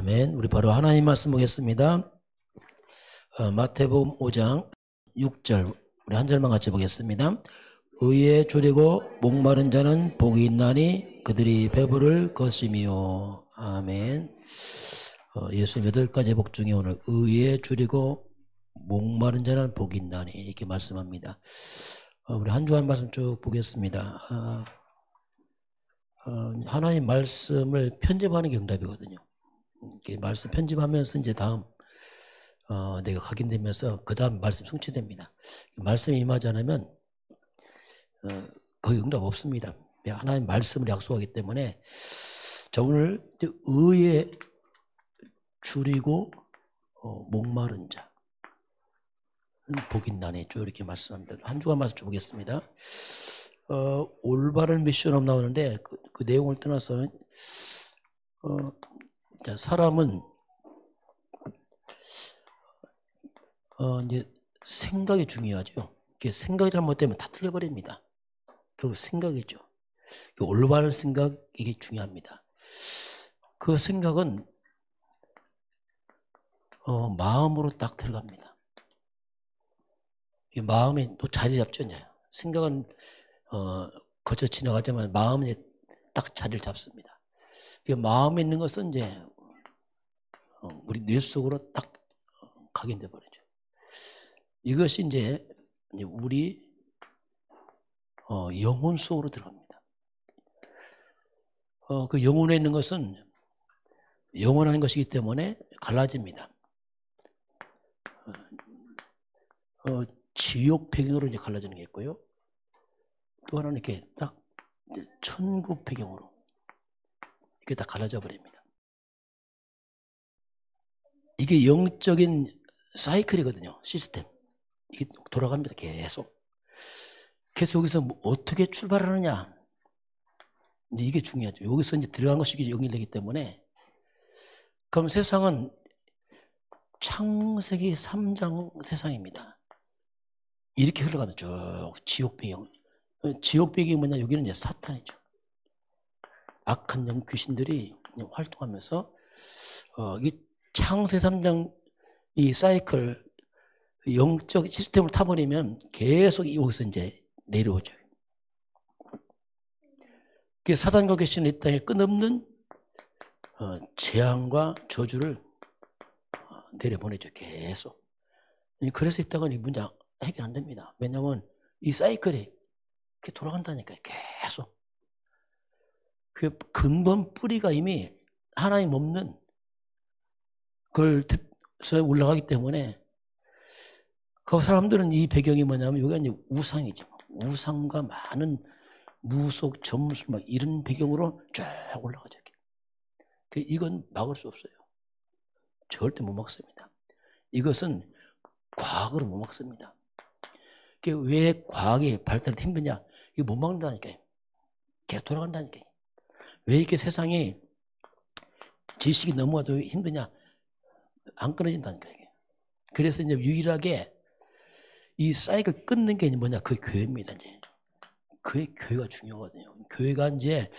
아멘. 우리 바로 하나님 말씀 보겠습니다. 마태복음 5장 6절 우리 한 절만 같이 보겠습니다. 의에 줄이고 목마른 자는 복이 있나니 그들이 배부를 것이미요. 아멘. 예수 8가지 복 중에 오늘 의에 줄이고 목마른 자는 복이 있나니 이렇게 말씀합니다. 우리 한 주간 말씀 쭉 보겠습니다. 하나님 말씀을 편집하는 게 응답이거든요. 말씀 편집하면서 이제 다음 내가 각인되면서 그 다음 말씀 성취됩니다. 말씀이 임하지 않으면 거의 응답 없습니다. 하나님 말씀을 약속하기 때문에 자, 오늘 의에 줄이고 목마른 자 복이 있나니 쭉 이렇게 말씀합니다. 한 주간 말씀 좀 보겠습니다. 올바른 미션업 나오는데 그 내용을 떠나서 사람은 이제 생각이 중요하죠. 생각이 잘못되면 다 틀려버립니다. 결국 생각이죠. 올바른 생각 이게 중요합니다. 그 생각은 마음으로 딱 들어갑니다. 마음이 또 자리 잡죠. 이제 생각은 거쳐 지나가지만 마음이 딱 자리를 잡습니다. 마음에 있는 것은 이제 우리 뇌 속으로 딱 각인돼 버리죠. 이것이 이제 우리 영혼 속으로 들어갑니다. 그 영혼에 있는 것은 영원한 것이기 때문에 갈라집니다. 지옥 배경으로 이제 갈라지는 게 있고요. 또 하나는 이렇게 딱 천국 배경으로 이렇게 다 갈라져 버립니다. 이게 영적인 사이클이거든요. 시스템. 이게 돌아갑니다. 계속 여기서 어떻게 출발하느냐. 이게 중요하죠. 여기서 이제 들어간 것이 연결되기 때문에 그럼 세상은 창세기 3장 세상입니다. 이렇게 흘러가면 쭉 지옥 배경. 지옥 배경이 뭐냐? 여기는 이제 사탄이죠. 악한 영 귀신들이 활동하면서 이 창세 3장 이 사이클 영적 시스템을 타버리면 계속 여기서 이제 내려오죠. 사단과 귀신은 이 땅에 끝없는 재앙과 저주를 내려보내죠. 계속. 그래서 이 땅은 이 문제 해결 안 됩니다. 왜냐하면 이 사이클이 이렇게 돌아간다니까요. 계속. 그 근본 뿌리가 이미 하나님 없는 걸서 올라가기 때문에 그 사람들은 이 배경이 뭐냐면 여기가 이제 우상이죠. 우상과 많은 무속, 점술 막 이런 배경으로 쭉 올라가죠. 이건 막을 수 없어요. 절대 못 막습니다. 이것은 과학으로 못 막습니다. 왜 과학이 발달이 힘드냐? 이거 못 막는다니까요. 계속 돌아간다니까요. 왜 이렇게 세상이 지식이 넘어가도 힘드냐? 안 끊어진다니까요. 그래서 이제 유일하게 이 사이클 끊는 게 뭐냐? 그 교회입니다. 이제 그게 교회가 중요하거든요. 교회가 이제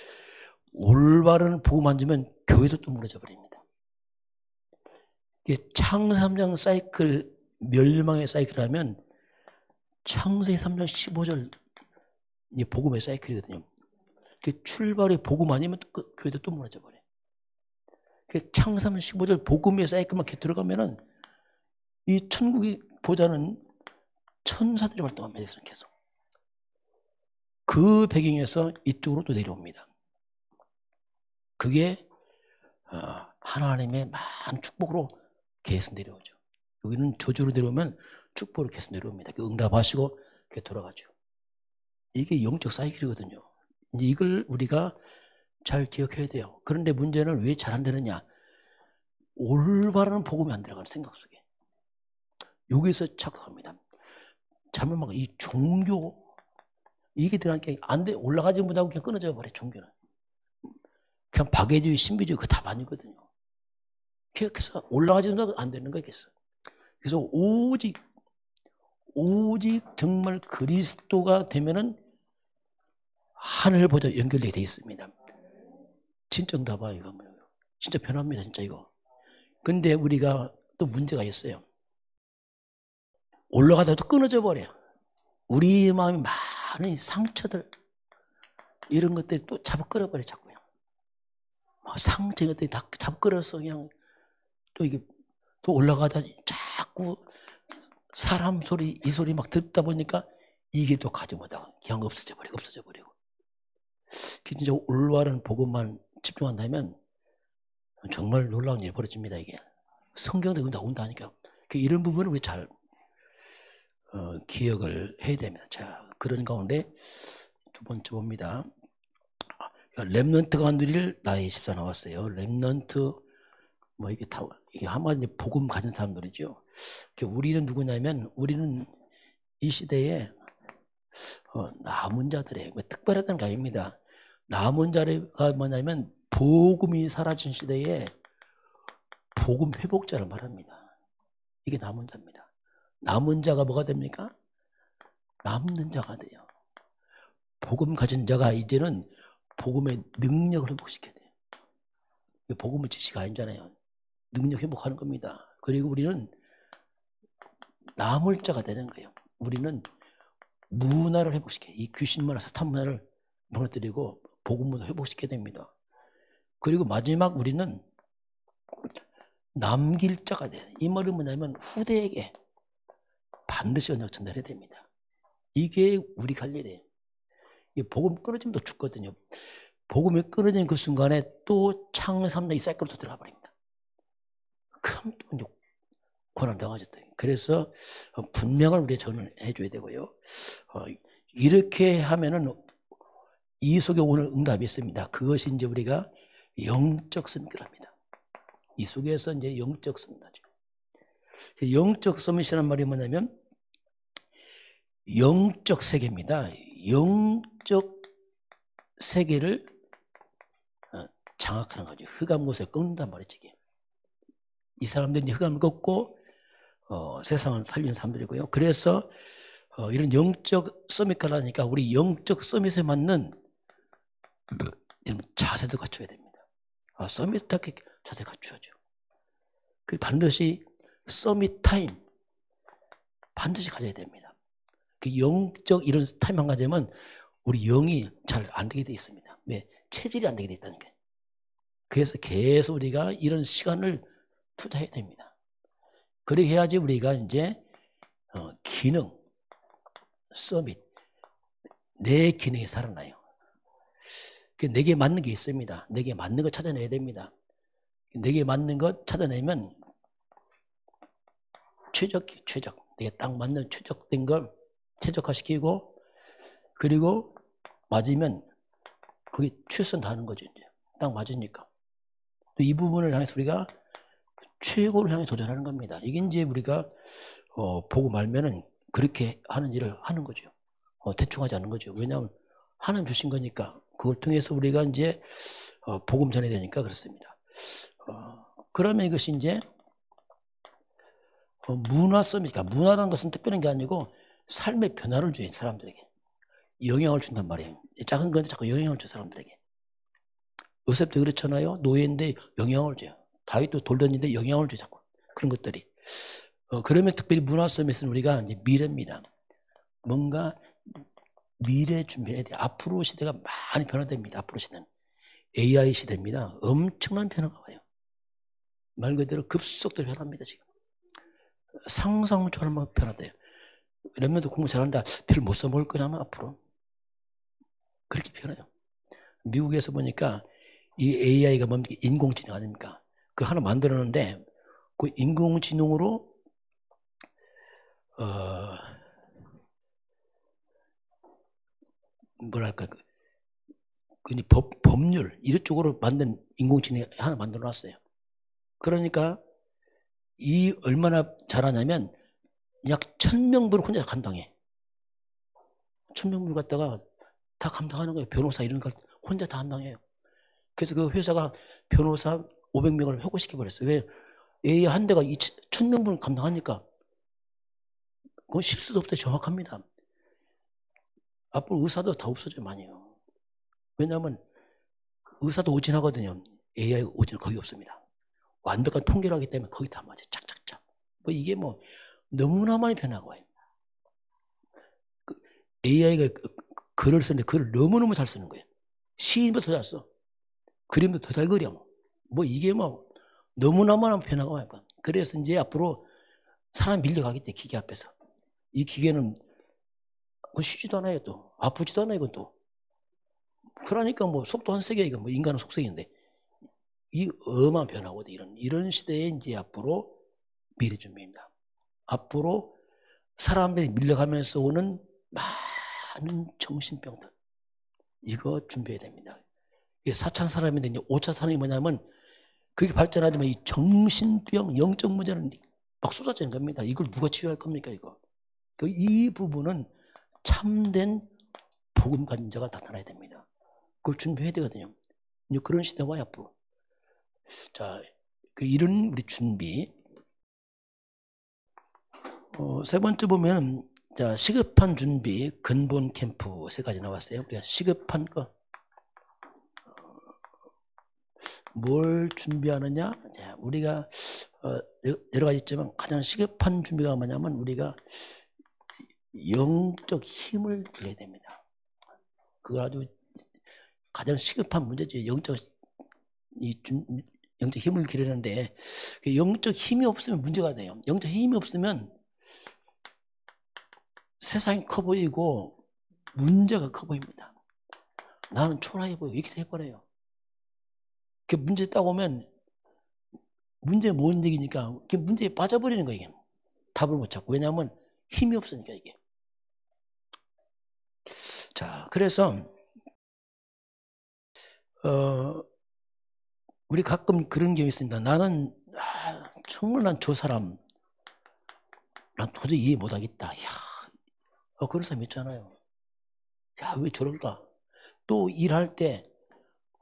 올바른 복음 안 주면 교회도 또 무너져 버립니다. 창세 3장 사이클 멸망의 사이클하면 창세기 3장 15절 이 복음의 사이클이거든요. 출발이 복음 아니면 그 교회도 또 무너져 버려요. 창세 3장 15절 복음의 사이클만 이렇게 들어가면은 이 천국이 보자는 천사들이 활동합니다. 계속. 그 배경에서 이쪽으로 또 내려옵니다. 그게 하나님의 많은 축복으로 계속 내려오죠. 여기는 저주로 내려오면 축복으로 계속 내려옵니다. 응답하시고 돌아가죠. 이게 영적 사이클이거든요. 이걸 우리가 잘 기억해야 돼요. 그런데 문제는 왜 잘 안 되느냐? 올바른 복음이 안 들어가는 생각 속에. 여기서 착각합니다. 잘못 막 이 종교 이게 들어가니까 안 돼. 올라가지 못하고 그냥 끊어져 버려. 종교는 그냥 박애주의, 신비주의 그 다 반이거든요. 그래서 올라가지 못하고 안 되는 거겠어. 그래서 오직 정말 그리스도가 되면은 하늘보다 연결되게 되어 있습니다. 진짜 응답아 이거. 진짜 변합니다. 진짜 이거. 근데 우리가 또 문제가 있어요. 올라가다가 또 끊어져 버려. 우리 마음이 많은 상처들, 이런 것들이 또 잡아 끌어버려, 자꾸요. 상처 것들이 다 잡아 끌어서 그냥 또 이게 또 올라가다 자꾸 사람 소리, 이 소리 막 듣다 보니까 이게 또 가지 못하고 그냥 없어져 버리고. 진짜 올바른 복음만 집중한다면 정말 놀라운 일이 벌어집니다, 이게. 성경도 나온다니까. 이런 부분을 우리 잘 기억을 해야 됩니다. 자, 그런 가운데 두 번째 봅니다. 렘넌트가 누릴 나의 14 나왔어요. 렘넌트, 이게 한마디 복음 가진 사람들이죠. 우리는 누구냐면, 우리는 이 시대에 남은 자들의 특별하다는 게 아닙니다. 남은 자가 뭐냐면 복음이 사라진 시대에 복음 회복자를 말합니다. 이게 남은 자입니다. 남은 자가 뭐가 됩니까? 남는 자가 돼요. 복음 가진 자가 이제는 복음의 능력을 회복시켜야 돼요. 복음은 지시가 아니잖아요. 능력 회복하는 겁니다. 그리고 우리는 남을 자가 되는 거예요. 우리는 문화를 회복시켜요. 이 귀신 문화, 사탄 문화를 무너뜨리고 복음 문화 회복시켜야 됩니다. 그리고 마지막 우리는 남길 자가 돼요. 이 말은 뭐냐면 후대에게 반드시 언약 전달해야 됩니다. 이게 우리가 할 일이에요. 이 복음 끊어지면 또 죽거든요. 복음이 끊어진 그 순간에 또 창세 3장 이 사이클로 들어가 버립니다. 그럼 또 고난 당하셨다. 그래서 분명을 우리가 전해 줘야 되고요. 이렇게 하면은 이 속에 오는 응답이 있습니다. 그것이 이제 우리가 영적 선교랍니다. 이 속에서 이제 영적 선교죠. 영적 서밋이라는 말이 뭐냐면 영적 세계입니다. 영적 세계를 장악하는 거죠. 흑암 곳에 끊는단 말이죠. 이게. 이 사람들이 흑암을 걷고 세상을 살리는 사람들이고요. 그래서 이런 영적 서밋을 하니까 우리 영적 서밋에 맞는 이런 자세도 갖춰야 됩니다. 서밋답게 자세 갖춰야죠. 반드시 서밋 타임 반드시 가져야 됩니다. 영적 이런 타임만 가지면 우리 영이 잘 안 되게 돼 있습니다. 왜? 체질이 안 되게 돼 있다는 게. 그래서 계속 우리가 이런 시간을 투자해야 됩니다. 그렇게 해야지 우리가 이제 기능, 서밋, 내 기능이 살아나요. 내게 맞는 게 있습니다. 내게 맞는 거 찾아내야 됩니다. 내게 맞는 것 찾아내면 최적. 내게 딱 맞는 최적된 걸 최적화시키고 그리고 맞으면 그게 최선 다하는 거죠. 이제. 딱 맞으니까. 이 부분을 향해서 우리가 최고를 향해 도전하는 겁니다. 이게 이제 우리가 보고 말면은 그렇게 하는 일을 하는 거죠. 대충 하지 않는 거죠. 왜냐하면 하나님 주신 거니까 그걸 통해서 우리가 이제 복음 전해야 되니까 그렇습니다. 그러면 이것이 이제 문화 서밋이니까 문화라는 것은 특별한 게 아니고 삶의 변화를 줘요. 사람들에게. 영향을 준단 말이에요. 작은 건데 자꾸 영향을 줘 사람들에게. 요셉도 그렇잖아요. 노예인데 영향을 줘요. 다윗도 돌렸는데 영향을 줘요. 자꾸. 그런 것들이. 그러면 특별히 문화 서밋은 우리가 이제 미래입니다. 뭔가 미래 준비해야 돼요. 앞으로 시대가 많이 변화됩니다. 앞으로 시대는. AI 시대입니다. 엄청난 변화가 와요. 말 그대로 급속도로 변합니다. 지금. 상상 초월만 변화돼요. 렘넌트 공부 잘한다. 별로 못 써먹을 거냐 앞으로. 그렇게 변해요. 미국에서 보니까 이 AI가 뭡니까? 인공지능 아닙니까? 그걸 하나 만들었는데 그 인공지능으로 뭐랄까 법률 이런 쪽으로 만든 인공지능 하나 만들어 놨어요. 그러니까 이 얼마나 잘하냐면 약 1000명분 혼자 감당해. 1000명분 갖다가 다 감당하는 거예요. 변호사 이런 걸 혼자 다 감당해요. 그래서 그 회사가 변호사 500명을 해고시켜 버렸어요. 왜? AI 한 대가 1000명분을 감당하니까 그건 실수도 없다. 정확합니다. 앞으로 의사도 다 없어져요. 많이요. 왜냐하면 의사도 오진하거든요. AI 오진 거의 없습니다. 완벽한 통계를 하기 때문에 거의 다 맞아요. 착착착. 뭐 이게 뭐 너무나 많이 변하고 와요. AI가 글을 쓰는데 글을 너무너무 잘 쓰는 거예요. 시인보다 더 잘 써. 그림도 더 잘 그려. 뭐 이게 뭐 너무나 많은 변화가 와요. 그래서 이제 앞으로 사람 밀려가겠대, 기계 앞에서. 이 기계는 쉬지도 않아요, 또. 아프지도 않아요, 이건 또. 그러니까 뭐 속도 한 세계, 이거 뭐 인간은 속성인데. 이 어마어마한 변화거든. 이런 시대에 이제 앞으로 미래 준비입니다. 앞으로 사람들이 밀려가면서 오는 많은 정신병들. 이거 준비해야 됩니다. 이게 4차 산업인데 이제 5차 산업이 뭐냐면 그게 발전하지만 이 정신병, 영적 문제는 막 쏟아지는 겁니다. 이걸 누가 치유할 겁니까, 이거? 이 부분은 참된 복음 가진 자가 나타나야 됩니다. 그걸 준비해야 되거든요. 이제 그런 시대가 와요, 앞으로. 자, 이런 우리 준비. 세 번째 보면, 자, 시급한 준비, 근본 캠프 세 가지 나왔어요. 우리가 시급한 거. 뭘 준비하느냐? 자, 우리가 여러 가지 있지만 가장 시급한 준비가 뭐냐면 우리가 영적 힘을 길러야 됩니다. 그거 아주 가장 시급한 문제죠. 영적 힘을 기르는데 영적 힘이 없으면 문제가 돼요. 영적 힘이 없으면 세상이 커 보이고 문제가 커 보입니다. 나는 초라해 보여 이렇게 돼버려요. 그 문제 딱 오면 문제 못 이기니까 그 문제에 빠져버리는 거예요. 이게. 답을 못 찾고. 왜냐하면 힘이 없으니까 이게. 자, 그래서 우리 가끔 그런 경우 있습니다. 나는 정말 난 저 사람 난 도저히 이해 못하겠다. 야, 그런 사람 있잖아요. 야, 왜 저럴까? 또 일할 때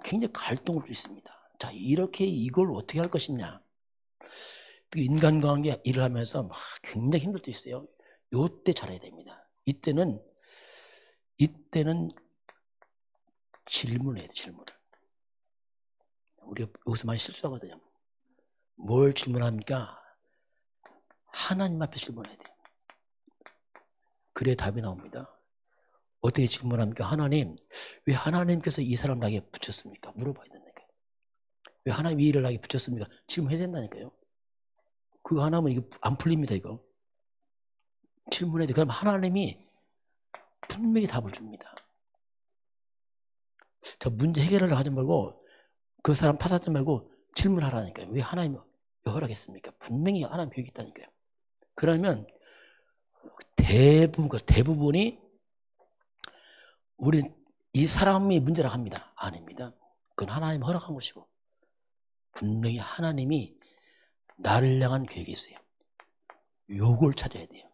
굉장히 갈등을 수 있습니다. 자, 이렇게 이걸 어떻게 할 것이냐? 인간관계 일을 하면서 막 굉장히 힘들 때 있어요. 요때 잘해야 됩니다. 이때는 질문을 해야 돼, 질문을. 우리가 여기서 많이 실수하거든요. 뭘 질문합니까? 하나님 앞에 질문해야 돼요. 그래야 답이 나옵니다. 어떻게 질문합니까? 하나님, 왜 하나님께서 이 사람 나에게 붙였습니까? 물어봐야 된다니까요. 왜 하나님 이 일을 나에게 붙였습니까? 질문해야 된다니까요. 그거 하나면 이거 안 풀립니다, 이거. 질문해야 돼. 그럼 하나님이 분명히 답을 줍니다. 저 문제 해결을 하지 말고 그 사람 탓하지 말고 질문하라니까요. 왜 하나님이 허락했습니까? 분명히 하나님 계획이 있다니까요. 그러면 대부분이 우리 이 사람이 문제라고 합니다. 아닙니다. 그건 하나님 허락한 것이고 분명히 하나님이 나를 향한 계획이 있어요. 요걸 찾아야 돼요.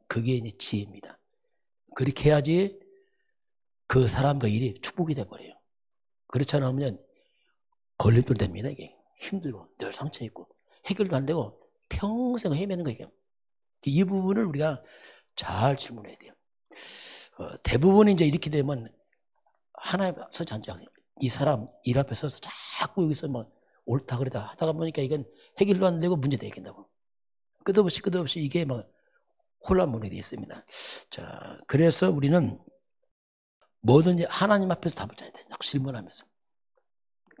그게 이제 지혜입니다. 그렇게 해야지 그 사람과 일이 축복이 돼버려요. 그렇지 않으면 걸림돌 됩니다. 이게 힘들고 늘 상처 있고 해결도 안 되고 평생 헤매는 거예요. 이 부분을 우리가 잘 질문해야 돼요. 대부분이 이제 이렇게 되면 하나에 서지 않죠. 이 사람 일 앞에 서서 자꾸 여기서 뭐 옳다 그러다 하다가 보니까 이건 해결도 안 되고 문제 되겠다고. 끝없이 이게 막 혼란문이 되어 있습니다. 자, 그래서 우리는 뭐든지 하나님 앞에서 답을 찾아야 돼요. 질문하면서.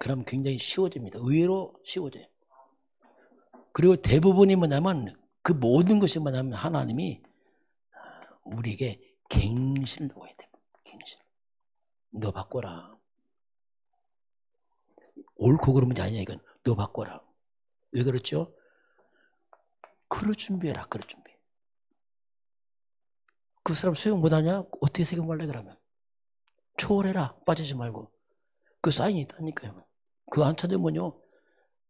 그러면 굉장히 쉬워집니다. 의외로 쉬워져요. 그리고 대부분이 뭐냐면 그 모든 것이 뭐냐면 하나님이 우리에게 갱신을 놓아야 돼요. 갱신. 너 바꿔라. 옳고 그런 문제 아니야 이건. 너 바꿔라. 왜 그렇죠? 그럴 준비해라. 그럴 준비. 그 사람 수용 못하냐? 어떻게 세금할래 그러면? 초월해라. 빠지지 말고. 그 사인이 있다니까요. 그거 안 찾으면요.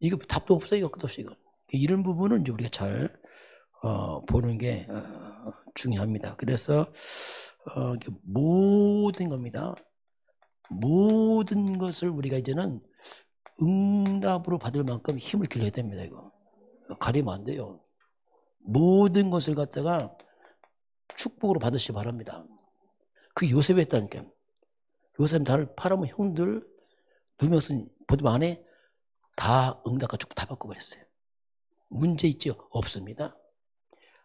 이거 답도 없어요. 끝도 없이 이거. 이런 부분은 이제 우리가 잘 보는 게 중요합니다. 그래서 모든 겁니다. 모든 것을 우리가 이제는 응답으로 받을 만큼 힘을 길러야 됩니다. 이거 가리면 안 돼요. 모든 것을 갖다가 축복으로 받으시기 바랍니다. 그 요셉이 했다니까요. 요셉은 다를 팔아먹은 형들 2명 쓴 보디바 안에 다 응답과 축복 다 바꿔버렸어요. 문제 있죠? 없습니다.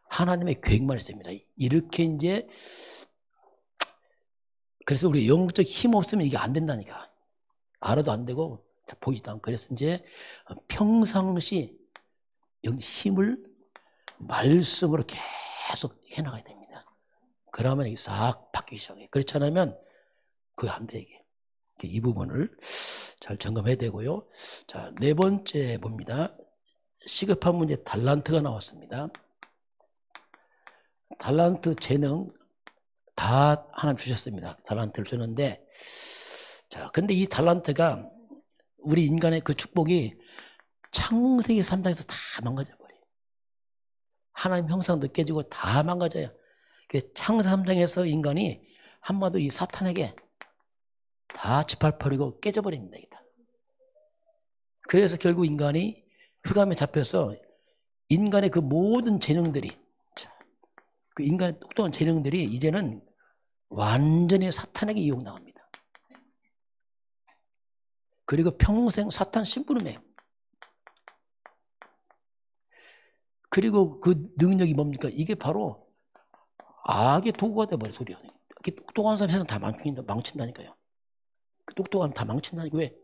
하나님의 계획만 있습니다. 이렇게 이제 그래서 우리 영적 힘 없으면 이게 안 된다니까. 알아도 안 되고 보이지도 않고. 그래서 이제 평상시 힘을 말씀으로 계속 해나가야 됩니다. 그러면 이게 싹 바뀌기 시작해요. 그렇지 않으면 그게 안 돼, 이게. 이 부분을 잘 점검해야 되고요. 자, 네 번째 봅니다. 시급한 문제 달란트가 나왔습니다. 달란트 재능 다 하나님 주셨습니다. 달란트를 주는데, 자, 근데 이 달란트가 우리 인간의 그 축복이 창세기 3장에서 다 망가져 버려요. 하나님 형상도 깨지고 다 망가져요. 창세기 3장에서 인간이 한마디로 이 사탄에게 다 짓밟혀버리고 깨져버립니다. 그래서 결국 인간이 흑암에 잡혀서 인간의 그 모든 재능들이, 그 인간의 똑똑한 재능들이 이제는 완전히 사탄에게 이용당합니다. 그리고 평생 사탄 심부름해요. 그리고 그 능력이 뭡니까? 이게 바로 악의 도구가 돼버려요, 도리어. 똑똑한 사람이 세상 다 망친다니까요. 똑똑하면 다 망친다니까. 왜?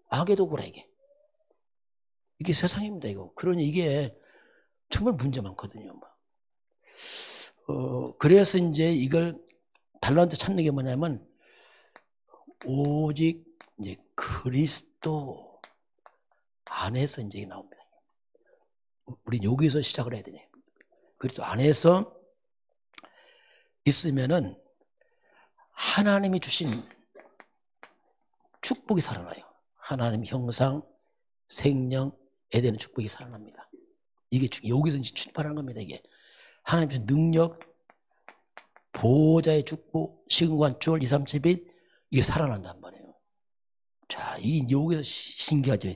악의 도구라, 이게. 이게 세상입니다, 이거. 그러니 이게 정말 문제 많거든요. 그래서 이제 이걸 달란트 찾는 게 뭐냐면, 오직 이제 그리스도 안에서 이제 나옵니다. 우리 여기서 시작을 해야 되냐. 그리스도 안에서 있으면은 하나님이 주신 축복이 살아나요. 하나님 형상, 생명, 에덴의 축복이 살아납니다. 이게 여기서 이제 출발하는 겁니다. 이게 하나님 주신 능력, 보호자의 축복, 시간관, 주월, 2, 3, 7일 이게 살아난단 말이에요. 자, 이 여기서 신기하죠.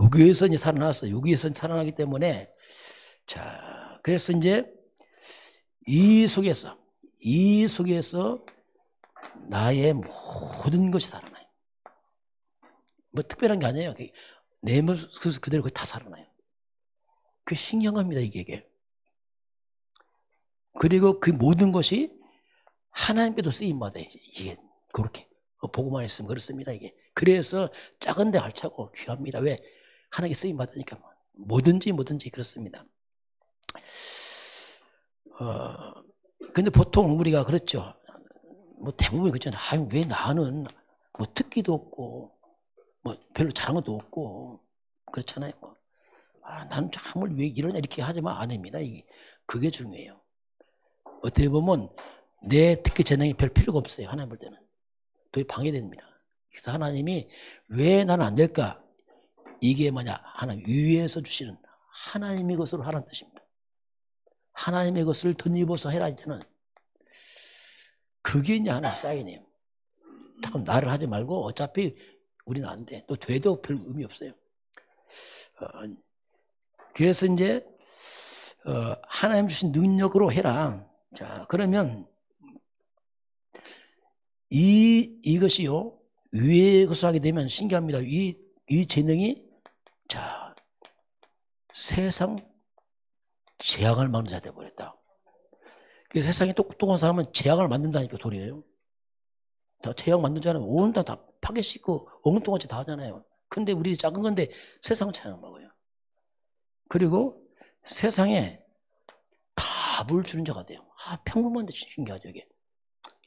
여기에서 이제 살아났어요. 여기에서 살아나기 때문에, 자, 그래서 이제 이 속에서 나의 모든 것이 살아나요. 뭐 특별한 게 아니에요. 내 모습 그대로 다 살아나요. 그게 신기한 겁니다, 이게. 그리고 그 모든 것이 하나님께도 쓰임받아요. 이게 그렇게 보고만 있으면 그렇습니다, 이게. 그래서 작은데 알차고 귀합니다. 왜? 하나님께 쓰임받으니까 뭐든지 그렇습니다. 근데 보통 우리가 그렇죠. 뭐 대부분 그렇잖아요. 왜 나는 뭐 특기도 없고 뭐 별로 잘한 것도 없고 그렇잖아요. 나는 참을 왜 이러냐 이렇게 하지만 안 합니다. 그게 중요해요. 어떻게 보면 내 특기 재능이 별 필요가 없어요. 하나님 볼 때는. 되게 방해됩니다. 그래서 하나님이 왜 나는 안 될까? 이게 뭐냐? 하나님 위에서 주시는 하나님의 것으로 하라는 뜻입니다. 하나님의 것을 덧입어서 해라 이제는. 그게 이제 하나의 사인이에요. 잠깐 나를 하지 말고 어차피 우리는 안 돼. 또 돼도 별 의미 없어요. 그래서 이제 하나님 주신 능력으로 해라. 자, 그러면 이것이요 위의 것을 하게 되면 신기합니다. 이 재능이 자 세상 재앙을 막는 자가 되어버렸다. 세상에 똑똑한 사람은 재앙을 만든다니까 도리예요. 다 재앙 만든 자는 온 다 파괴시키고 엉뚱한 짓 다 하잖아요. 근데 우리 작은 건데 세상은 재앙을 먹어요. 그리고 세상에 답을 주는 자가 돼요. 평범한데 신기하죠, 이게.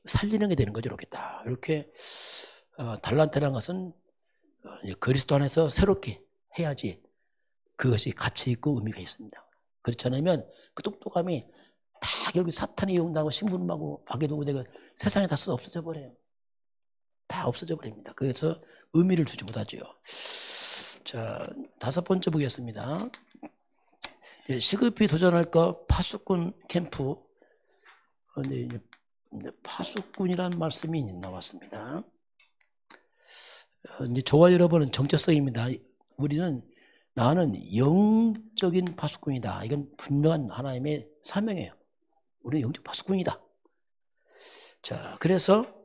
살리는 게 되는 거죠, 이렇게 딱. 이렇게, 달란트라는 것은 그리스도 안에서 새롭게 해야지 그것이 가치 있고 의미가 있습니다. 그렇지 않으면 그 똑똑함이 다 결국 사탄이 이용당하고 신분하고 악의도고 되고 세상에 다 없어져 버려요. 다 없어져 버립니다. 그래서 의미를 주지 못하죠. 자, 5번째 보겠습니다. 시급히 도전할 것 파수꾼 캠프. 파수꾼이라는 말씀이 나왔습니다. 이제 저와 여러분은 정체성입니다. 나는 영적인 파수꾼이다. 이건 분명한 하나님의 사명이에요. 우리는 영적 파수꾼이다. 자, 그래서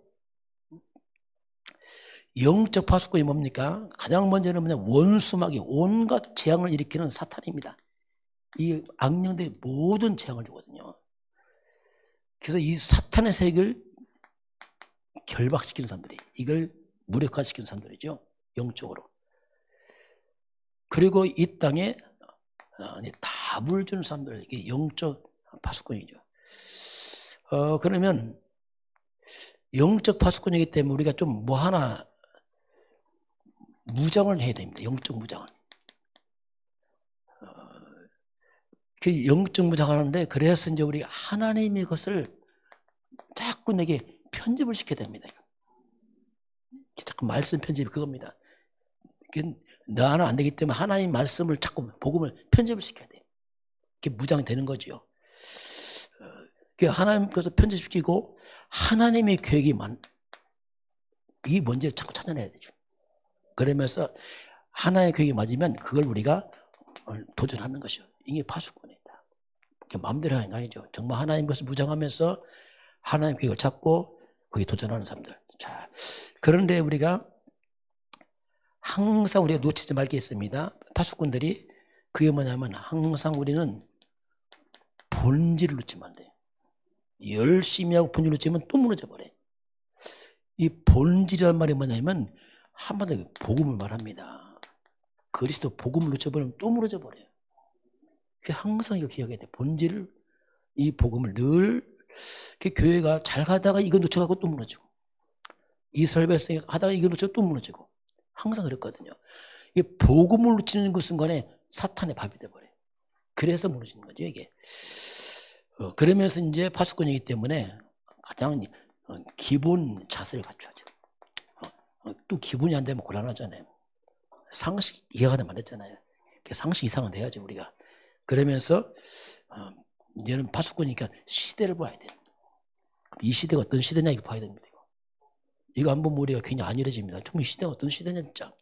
영적 파수꾼이 뭡니까? 가장 먼저는 뭐냐? 원수마귀, 온갖 재앙을 일으키는 사탄입니다. 이 악령들이 모든 재앙을 주거든요. 그래서 이 사탄의 세계를 결박시키는 사람들이, 이걸 무력화시키는 사람들이죠. 영적으로. 그리고 이 땅에 답을 주는 사람들, 이게 영적 파수꾼이죠. 그러면 영적 파수꾼이기 때문에 우리가 좀 뭐 하나 무장을 해야 됩니다. 영적 무장을. 그 영적 무장을 하는데, 그래서 이제 우리가 하나님의 것을 자꾸 내게 편집을 시켜야 됩니다. 자꾸 말씀 편집이 그겁니다. 나는 안 되기 때문에 하나님 말씀을 자꾸 복음을 편집을 시켜야 돼요. 그게 무장되는 거죠. 하나님 것을 편집시키고 하나님의 계획이 이 뭔지를 자꾸 찾아내야 되죠. 그러면서 하나의 계획이 맞으면 그걸 우리가 도전하는 것이요. 이게 파수꾼이다. 마음대로 하는 거 아니죠. 정말 하나님 것을 무장하면서 하나님 계획을 찾고 거기에 도전하는 사람들. 자, 그런데 우리가 항상 우리가 놓치지 말 게 있습니다. 파수꾼들이 그게 뭐냐면 항상 우리는 본질을 놓치면 안 돼요. 열심히 하고 본질을 놓치면 또 무너져 버려요. 이 본질이라는 말이 뭐냐면 한마디로 복음을 말합니다. 그리스도 복음을 놓쳐버리면 또 무너져 버려요. 항상 이거 기억해야 돼. 본질을, 이 복음을 늘 교회가 잘 가다가 이거 놓쳐가고 또 무너지고, 이 설교생 하다가 이거 놓쳐 또 무너지고, 항상 그랬거든요. 이 복음을 놓치는 그 순간에 사탄의 밥이 돼버려요. 그래서 무너지는 거죠, 이게. 그러면서 이제 파수꾼이기 때문에 가장 기본 자세를 갖춰야죠. 또 기본이 안 되면 곤란하잖아요. 상식 이해가 되면 안 됐잖아요. 상식 이상은 돼야죠, 우리가. 그러면서 이제는 파수꾼이니까 시대를 봐야 돼요. 이 시대가 어떤 시대냐 이거 봐야 됩니다. 이거 안 보면 우리가 괜히 안 이뤄집니다. 정말 이 시대가 어떤 시대냐 진짜.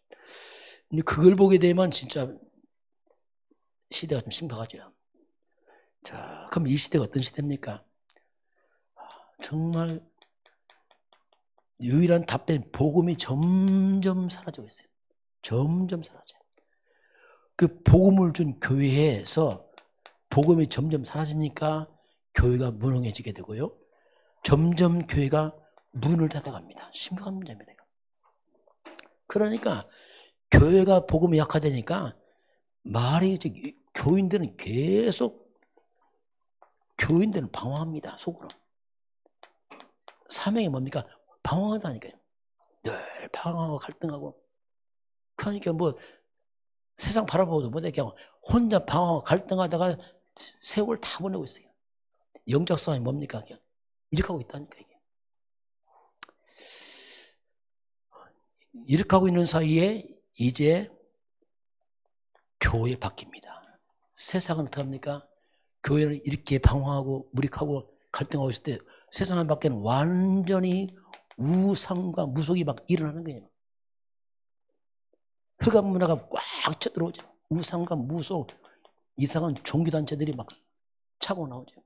근데 그걸 보게 되면 진짜 시대가 좀 심각하죠. 자, 그럼 이 시대가 어떤 시대입니까? 정말 유일한 답된 복음이 점점 사라지고 있어요. 점점 사라져요. 그 복음을 준 교회에서 복음이 점점 사라지니까 교회가 무능해지게 되고요. 점점 교회가 문을 닫아갑니다. 심각한 문제입니다. 그러니까 교회가 복음이 약화되니까 교인들은 계속 방황합니다. 속으로. 사명이 뭡니까? 방황하다니까요. 늘 방황하고 갈등하고. 그러니까 뭐 세상 바라보고도 못해 그냥 혼자 방황하고 갈등하다가 세월 다 보내고 있어요. 영적 싸움이 뭡니까? 그냥 이렇게 하고 있다니까 이게. 이렇게 하고 있는 사이에 이제 교회 바뀝니다. 세상은 어떻게 합니까? 교회는 이렇게 방황하고 무력하고 갈등하고 있을 때 세상 밖에는 완전히 우상과 무속이 막 일어나는 거예요. 흑암 문화가 꽉 쳐들어오죠. 우상과 무속, 이상한 종교단체들이 막 차고 나오죠.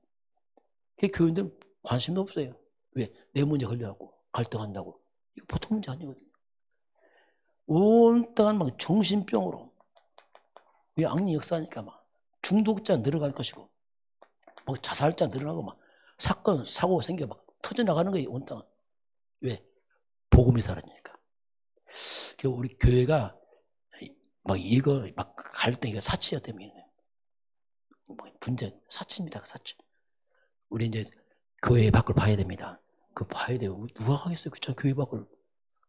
교인들은 관심도 없어요. 왜? 내 문제 걸려갖고 갈등한다고. 이거 보통 문제 아니거든요. 온땅한 막 정신병으로. 이 악령 역사니까 막 중독자 늘어갈 것이고, 막 자살자 늘어나고 막 사건, 사고가 생겨 막 터져나가는 거예요, 온땅은. 왜? 복음이 사라지니까. 우리 교회가 막 이거 막 갈등이 사치야 때문에. 분쟁, 사치입니다, 사치. 우리 이제 교회 밖을 봐야 됩니다. 그거 봐야 돼요. 누가 하겠어요? 그쵸? 교회 밖을.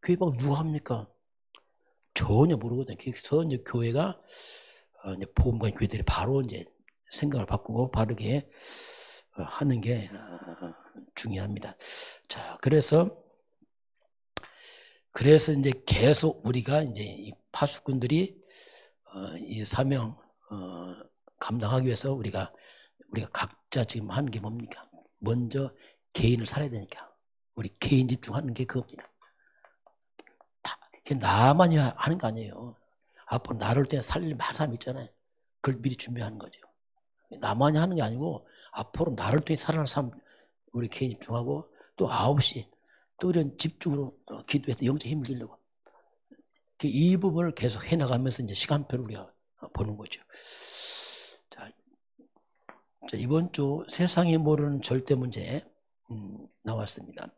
교회 밖을 누가 합니까? 전혀 모르거든요. 그래서 이제 교회가, 이제 복음관 교회들이 바로 이제 생각을 바꾸고 바르게 하는 게 중요합니다. 자, 그래서 이제 계속 우리가 이제 이 파수꾼들이 이 사명 감당하기 위해서 우리가 각자 지금 하는 게 뭡니까? 먼저 개인을 살아야 되니까 우리 개인 집중하는 게 그겁니다. 나만이 하는 거 아니에요. 앞으로 나를 때 살릴 많은 사람 있잖아요. 그걸 미리 준비하는 거죠. 나만이 하는 게 아니고 앞으로 나를 통해 살아날 사람 우리 개인 집중하고 또 9시 또 이런 집중으로 기도해서 영적 힘을 빌려고 이 부분을 계속 해나가면서 이제 시간표를 우리가 보는 거죠. 자, 이번 주 세상이 모르는 절대 문제 나왔습니다.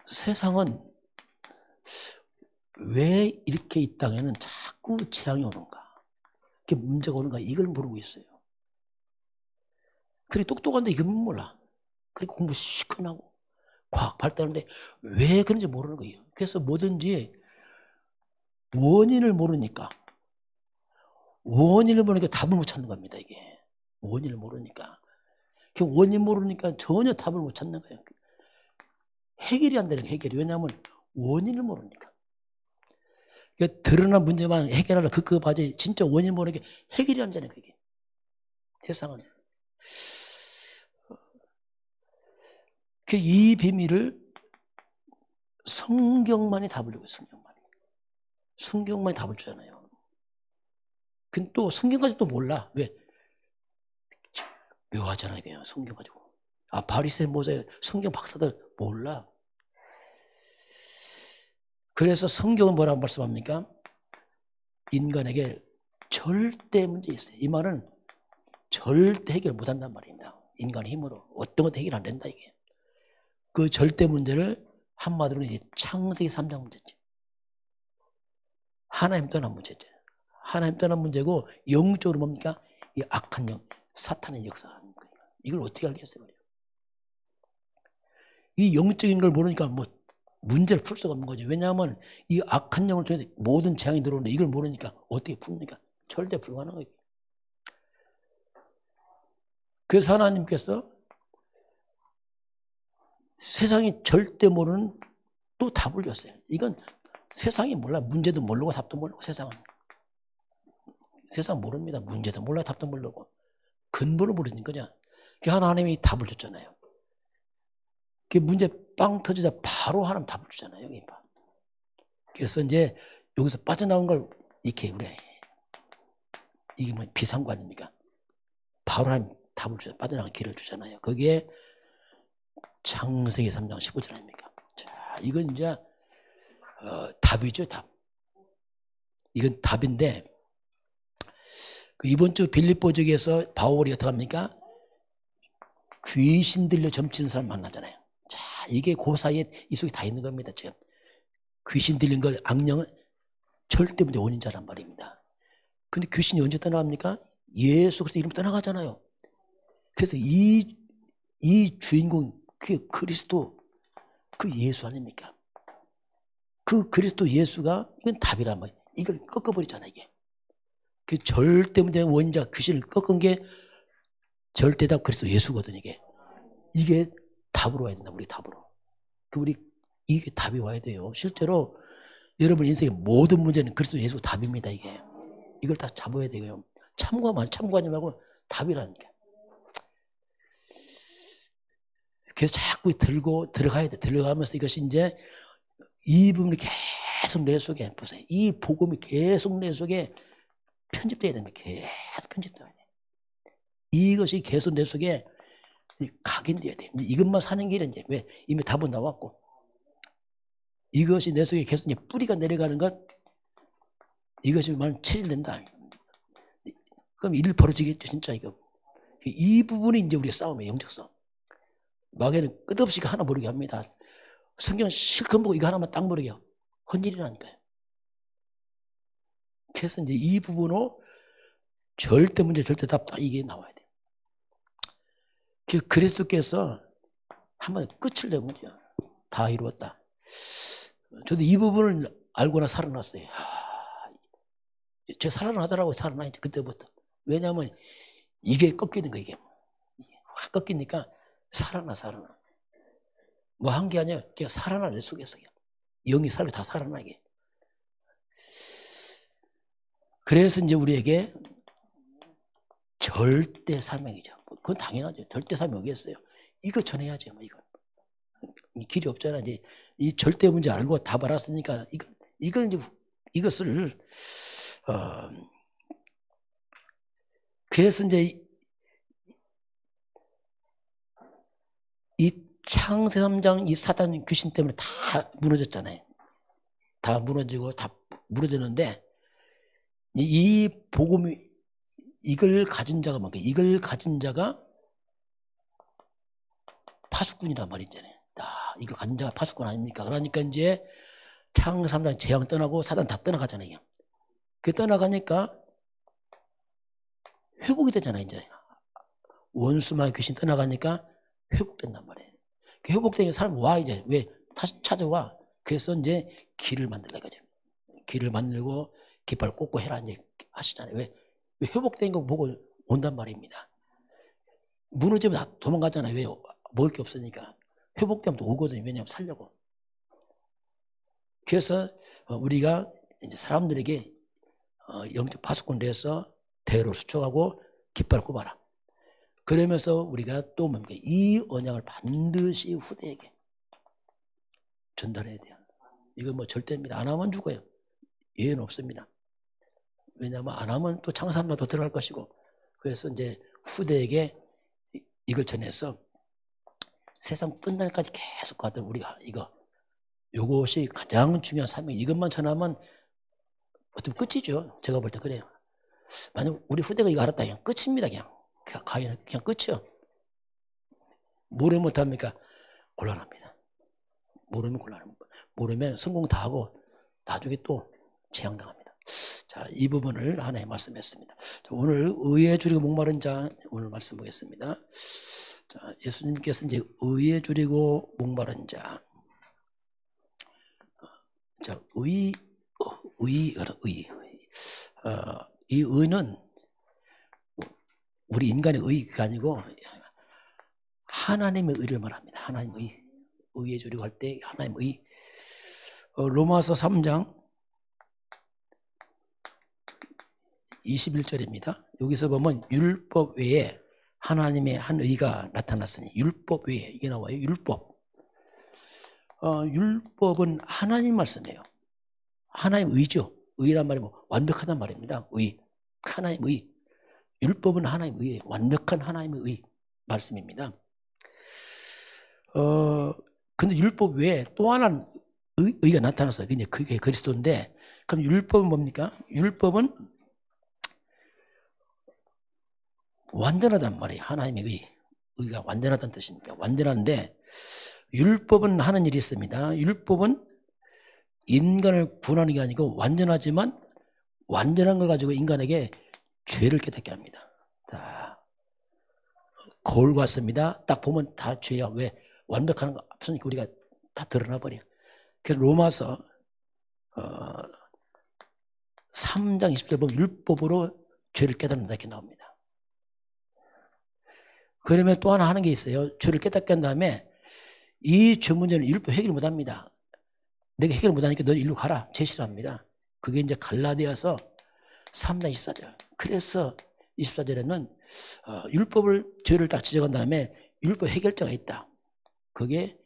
세상은 왜 이렇게 이 땅에는 자꾸 재앙이 오는가? 이렇게 문제가 오는가? 이걸 모르고 있어요. 그리 똑똑한데 이건 몰라. 그리고 공부 시큰하고 과학 발달하는데 왜 그런지 모르는 거예요. 그래서 뭐든지 원인을 모르니까 답을 못 찾는 겁니다. 이게 원인을 모르니까. 원인 모르니까 전혀 답을 못 찾는 거예요. 해결이 안 되는 거예요. 해결이. 왜냐하면 원인을 모르니까. 드러난 문제만 해결하려 급급하지 진짜 원인 모르는 게 해결이 안 되는 거예요. 세상은. 이 비밀을 성경만이 답을 주고 있어요. 성경만이 답을 주잖아요. 근데 또 성경까지 또 몰라. 왜? 묘하잖아요. 그냥 성경 가지고. 바리새인 모세 성경 박사들 몰라. 그래서 성경은 뭐라고 말씀합니까? 인간에게 절대 문제 있어요. 이 말은 절대 해결 못한단 말입니다. 인간의 힘으로 어떤 것도 해결 안 된다 이게. 그 절대 문제를 한마디로 이제 창세기 3장 문제죠. 하나님 떠난 문제죠. 하나님 떠난 문제고 영적으로 뭡니까? 이 악한 영, 사탄의 역사하는 거예요. 이걸 어떻게 알겠어요? 이 영적인 걸 모르니까 뭐 문제를 풀 수가 없는 거죠. 왜냐하면 이 악한 영을 통해서 모든 재앙이 들어오는데 이걸 모르니까 어떻게 풉니까? 절대 불가능한 거예요. 그래서 하나님께서 세상이 절대 모르는 또 답을 줬어요. 이건 세상이 몰라. 문제도 모르고 답도 모르고 세상은. 세상 모릅니다. 문제도 몰라 답도 모르고. 근본을 모르니까 그냥. 하나님이 답을 줬잖아요. 문제 빵 터지자 바로 하나님 답을 주잖아요. 그래서 이제 여기서 빠져나온 걸 이렇게 우리 이게 뭐 비상구 아닙니까? 바로 하나님 답을 주잖아요. 빠져나간 길을 주잖아요. 거기에 창세기 3장 15절 아닙니까? 자, 이건 이제 답이죠, 답. 이건 답인데 이번 주 빌립보적에서 바울이 어떻게 합니까? 귀신 들려 점치는 사람 만나잖아요. 자, 이게 그 사이에 이 속에 다 있는 겁니다. 지금 귀신 들린 걸 악령은 절대 문제 원인자란 말입니다. 근데 귀신이 언제 떠나갑니까? 예수 그리스도 이름 떠나가잖아요. 그래서 이 주인공 그 그리스도 그 예수 아닙니까? 그 그리스도 예수가 이건 답이란 말이에요. 이걸 꺾어버리잖아요. 이게. 그 절대 문제의 원인자 귀신을 꺾은 게 절대답 그리스도 예수거든요. 이게 답으로 와야 된다. 우리 답으로. 이게 답이 와야 돼요. 실제로 여러분 인생의 모든 문제는 그리스도 예수 답입니다. 이걸 다 잡아야 돼요. 참고하지 말고 답이라니까. 그래서 자꾸 들어가야 돼. 들어가면서 이것이 이제 이 부분이 계속 내 속에 보세요. 이 복음이 계속 내 속에 편집돼야 됩니다. 계속 편집돼야 돼. 이것이 계속 내 속에 각인돼야 돼. 이것만 사는 길은 이제 왜 이미 답은 나왔고 이것이 내 속에 계속 이제 뿌리가 내려가는 것 이것이 만약 체질된다. 그럼 일 벌어지겠죠, 진짜 이거. 이 부분이 이제 우리의 싸움이에요, 영적 싸움. 마귀는 끝없이 하나 모르게 합니다. 성경 실컷 보고 이거 하나만 딱 모르게 헌일이라니까요. 그래서 이제 이 부분으로 절대 문제, 절대 답 딱 이게 나와야 돼요. 그리스도께서 한번 끝을 내는 거죠. 다 이루었다. 저도 이 부분을 알고나 살아났어요. 제가 살아나더라고요. 살아나니까 그때부터. 왜냐하면 이게 꺾이는 거예요. 이게 확 꺾이니까 살아나. 뭐 한 게 아니라 그냥 살아나 내 속에서. 영이 살고 다 살아나게. 그래서 이제 우리에게 절대 사명이죠. 그건 당연하죠. 절대 사명이 어겠어요. 이거 전해야죠. 뭐 이건 길이 없잖아. 이제 이 절대 문제 알고 답 알았으니까 이걸 이제 이것을 그래서 이제 이 창세 3장 이 사단 귀신 때문에 다 무너졌잖아요. 다 무너지고 다 무너졌는데 이 복음이 이걸 가진 자가 뭔가 이걸 가진 자가 파수꾼이란 말이잖아요. 이걸 가진 자가 파수꾼 아닙니까? 그러니까 이제 창세 3장 재앙 떠나고 사단 다 떠나가잖아요. 그 떠나가니까 회복이 되잖아요. 이제 원수만 귀신 떠나가니까 회복된단 말이에요. 그 회복되니까 사람 와 이제 왜 다시 찾아와. 그래서 이제 길을 만들라 이거죠. 길을 만들고 깃발 꽂고 해라 이제 하시잖아요. 왜 회복된 거 보고 온단 말입니다. 무너지면 다 도망가잖아요. 왜 먹을 게 없으니까. 회복되면 또 오거든요. 왜냐하면 살려고. 그래서 우리가 이제 사람들에게 영적 파수꾼을 해서 대로 수촉하고 깃발 꼽아라. 그러면서 우리가 또 뭡니까? 이 언약을 반드시 후대에게 전달해야 돼요. 이건 뭐 절대입니다. 안 하면 죽어요. 예외는 없습니다. 왜냐하면 안 하면 또 창사함도 들어갈 것이고. 그래서 이제 후대에게 이걸 전해서 세상 끝날까지 계속 가던 우리가 요것이 가장 중요한 사명. 이것만 전하면 어떻게 끝이죠. 제가 볼 때 그래요. 만약 우리 후대가 이거 알았다. 그냥 끝입니다. 그냥 끝이요. 모르면 못합니까? 곤란합니다. 모르면 곤란합니다. 모르면 성공 다 하고 나중에 또 재앙당합니다. 자, 이 부분을 하나의 말씀했습니다. 오늘 의에 줄이고 목마른 자 오늘 말씀 보겠습니다. 자, 예수님께서 이제 의에 줄이고 목마른 자. 자, 이 의는 우리 인간의 의가 아니고 하나님의 의를 말합니다. 하나님의 의에 줄이고 할 때 하나님의 의. 로마서 3장 21절입니다. 여기서 보면 율법 외에 하나님의 한 의가 나타났으니 율법 외에 이게 나와요. 율법. 율법은 하나님 말씀이에요. 하나님 의죠. 의란 말이 뭐 완벽하단 말입니다. 의. 하나님 의. 율법은 하나님 의예요. 완벽한 하나님의 의 말씀입니다. 근데 율법 외에 또 하나는 의가 나타났어요. 그게 그리스도인데, 그럼 율법은 뭡니까? 율법은 완전하단 말이에요. 하나님의 의가 완전하다는 뜻입니다. 완전한데, 율법은 하는 일이 있습니다. 율법은 인간을 구원하는 게 아니고 완전하지만 완전한 걸 가지고 인간에게 죄를 깨닫게 합니다. 거울 같습니다. 딱 보면 다 죄야. 왜? 완벽한 거 없으니까 우리가 다 드러나 버려. 그래서 로마서 3장 20절 보면 율법으로 죄를 깨닫는다 이렇게 나옵니다. 그러면 또 하나 하는 게 있어요. 죄를 깨닫게 한 다음에 이 죄 문제는 율법 해결 못합니다. 내가 해결 못하니까 너 일로 가라 제시를 합니다. 그게 이제 갈라디아서 3장 24절. 그래서 24절에는 율법을 죄를 딱 지적한 다음에 율법 해결자가 있다. 그게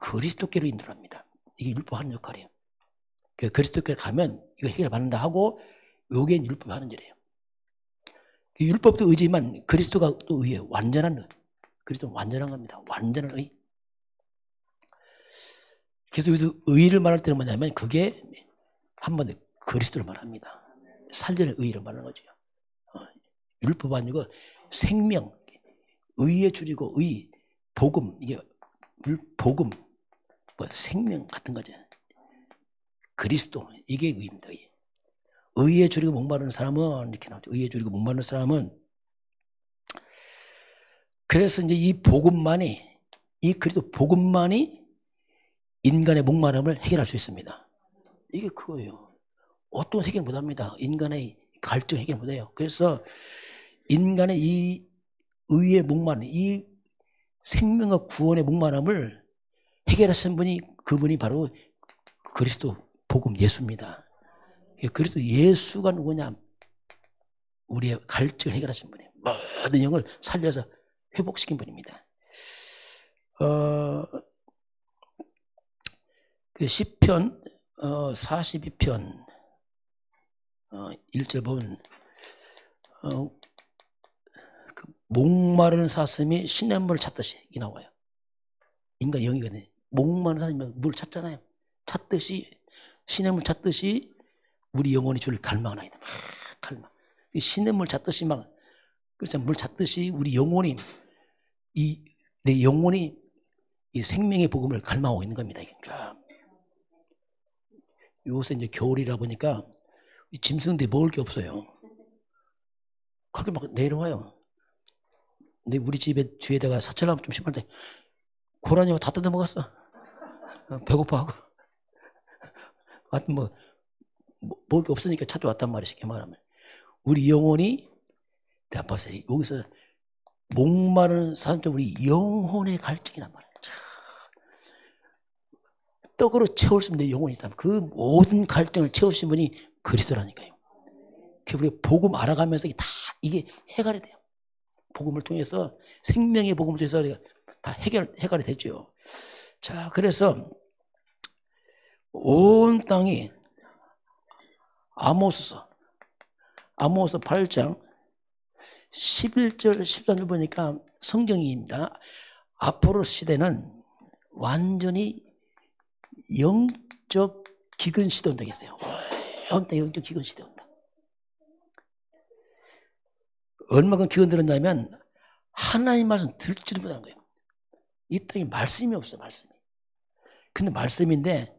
그리스도께로 인도합니다. 이게 율법 하는 역할이에요. 그리스도께 가면 이거 해결 받는다 하고 요게 율법 하는 일이에요. 율법도 의지만 그리스도가 또 의예요. 완전한 의. 그리스도는 완전한 겁니다. 완전한 의. 그래서 여기서 의를 말할 때는 뭐냐면 그게 한번 그리스도를 말합니다. 살려는 의를 말하는 거죠. 율법 아니고 생명, 의에 줄이고 의, 복음, 이게 복음, 뭐 생명 같은 거죠. 그리스도, 이게 의입니다. 의에 줄이고 목마르는 사람은 이렇게 나오죠. 의에 줄이고 목마르는 사람은 그래서 이제 이 복음만이 이 그리스도 복음만이 인간의 목마름을 해결할 수 있습니다. 이게 그거예요. 어떤 건 해결 못합니다. 인간의 갈증 해결 못해요. 그래서 인간의 이 의의 목마름, 이 생명과 구원의 목마름을 해결하신 분이 그분이 바로 그리스도 복음 예수입니다. 그리스도 예수가 누구냐? 우리의 갈증을 해결하신 분이에요. 모든 영을 살려서 회복시킨 분입니다. 그 시편 42편 1절 보면 그 목마른 사슴이 시냇물을 찾듯이 이 나와요. 인간 영이거든요. 목마른 사람이 물 찾잖아요. 찾듯이 시냇물 찾듯이 우리 영혼이 주를 갈망하나이다. 막 갈망. 시냇물 찾듯이 막 그래서 물 찾듯이 우리 영혼이 내 영혼이 이 생명의 복음을 갈망하고 있는 겁니다. 이게 쫙. 요새 이제 겨울이라 보니까 짐승들이 먹을 게 없어요. 거기 막 내려와요. 근데 우리 집에 뒤에다가 사철나무 좀 심었는데 고라니가 다 뜯어 먹었어. 배고파하고. 하여튼 먹을 게 없으니까 찾아왔단 말이야. 쉽게 말하면. 우리 영혼이 내가 봤어요. 여기서 목마른 사람들 우리 영혼의 갈증이란 말이야. 떡으로 채울 수 있는 영혼이 있다면 그 모든 갈증을 채우신 분이 그리스도라니까요. 우리가 복음 알아가면서 이게 해결이 돼요. 복음을 통해서 생명의 복음을 통해서 우리가 다 해결이 되죠. 자, 그래서 온 땅이 아모스 8장 11절 13절 보니까 성경입니다. 앞으로 시대는 완전히 영적 기근 시대 온다고 했어요. 온 땅 영적 기근 시대 온다. 얼마큼 기근 들었냐면 하나님 말씀 듣지를 못하는 거예요. 이 땅에 말씀이 없어, 말씀이. 근데 말씀인데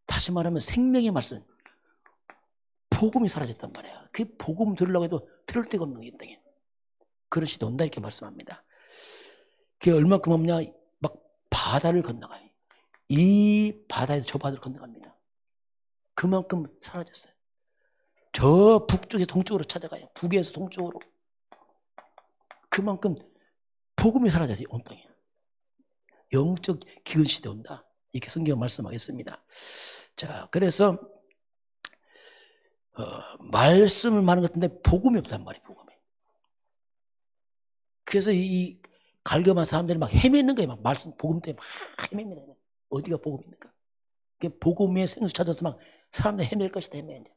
다시 말하면 생명의 말씀, 복음이 사라졌단 말이에요. 그 복음 들으려고 해도 들을 데가 없는 거예요, 이 땅에. 그런 시대 온다 이렇게 말씀합니다. 그게 얼마큼 없냐? 막 바다를 건너가요. 이 바다에서 저 바다를 건너갑니다. 그만큼 사라졌어요. 저 북쪽에서 동쪽으로 찾아가요. 북에서 동쪽으로. 그만큼 복음이 사라졌어요. 온 땅에. 영적 기근 시대 온다. 이렇게 성경 말씀하겠습니다. 자, 그래서 말씀을 많은 것 같은데 복음이 없단 말이에요. 복음이. 그래서 이 갈급한 사람들이 막 헤매는 거예요. 막 말씀 복음 때문에 막 헤맵니다. 어디가 복음이 있는가? 복음의 생수 찾아서 막 사람들 헤맬 것이다. 헤매 이제.